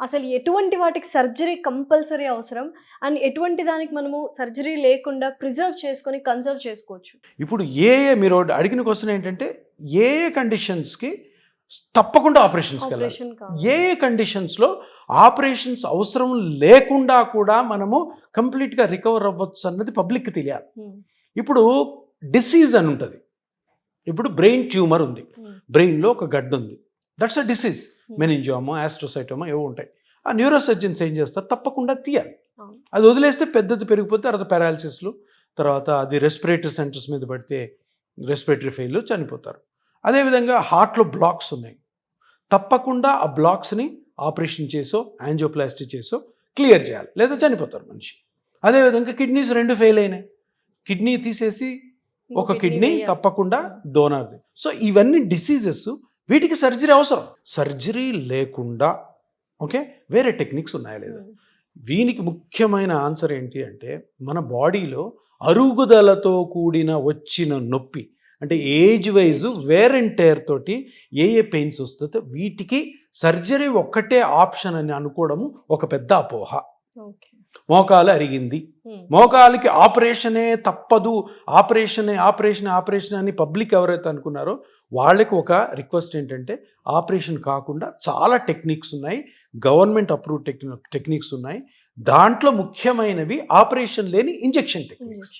అసలు ఎటువంటి వాటికి సర్జరీ కంపల్సరీ అవసరం? అండ్ ఎటువంటి దానికి మనము సర్జరీ లేకుండా ప్రిజర్వ్ చేసుకొని కన్సర్వ్ చేసుకోవచ్చు? ఇప్పుడు మీరు అడిగిన క్వశ్చన్ ఏంటంటే ఏ కండిషన్స్కి తప్పకుండా ఆపరేషన్స్కి వెళ్ళాలి, ఆపరేషన్ ఏ కండిషన్స్లో ఆపరేషన్స్ అవసరం లేకుండా కూడా మనము కంప్లీట్గా రికవర్ అవ్వచ్చు అన్నది పబ్లిక్కి తెలియాలి. ఇప్పుడు డిసీజ్ అని ఉంటుంది. ఇప్పుడు బ్రెయిన్ ట్యూమర్ ఉంది, బ్రెయిన్లో ఒక గడ్డ ఉంది, that's a disease. Meningioma, astrocytoma ఏవో ఉంటాయి. ఆ న్యూరోసర్జన్స్ ఏం చేస్తారు, తప్పకుండా తీయాలి. అది వదిలేస్తే పెద్దది పెరిగిపోతే తర్వాత పారాలిసిస్లు, తర్వాత అది రెస్పిరేటరీ సెంటర్స్ మీద పడితే రెస్పిరేటరీ ఫెయిల్ చనిపోతారు. అదేవిధంగా హార్ట్లో బ్లాక్స్ ఉన్నాయి, తప్పకుండా ఆ బ్లాక్స్ని ఆపరేషన్ చేసో యాంజియోప్లాస్టీ చేసో క్లియర్ చేయాలి, లేదా చనిపోతారు మనిషి. అదేవిధంగా కిడ్నీస్ 2 ఫెయిల్ అయినాయి, కిడ్నీ తీసేసి ఒక కిడ్నీ తప్పకుండా డోనర్ది. సో ఇవన్నీ డిసీజెస్, వీటికి సర్జరీ అవసరం. సర్జరీ లేకుండా ఓకే వేరే టెక్నిక్స్ ఉన్నాయా లేదా? వీనికి ముఖ్యమైన ఆన్సర్ ఏంటి అంటే మన బాడీలో అరుగుదలతో కూడిన వచ్చిన నొప్పి, అంటే age wise wear and tear తోటి ఏ పెయిన్స్ వస్తుందో వీటికి సర్జరీ ఒక్కటే ఆప్షన్ అని అనుకోవడము ఒక పెద్ద అపోహ. మోకాలు అరిగింది, మోకాలికి ఆపరేషనే తప్పదు, ఆపరేషన్ అని పబ్లిక్ ఎవరైతే అనుకున్నారో వాళ్ళకి ఒక రిక్వెస్ట్ ఏంటంటే ఆపరేషన్ కాకుండా చాలా టెక్నిక్స్ ఉన్నాయి, గవర్నమెంట్ అప్రూవ్ టెక్నిక్స్ ఉన్నాయి. దాంట్లో ముఖ్యమైనవి ఆపరేషన్ లేని ఇంజెక్షన్ టెక్నిక్స్.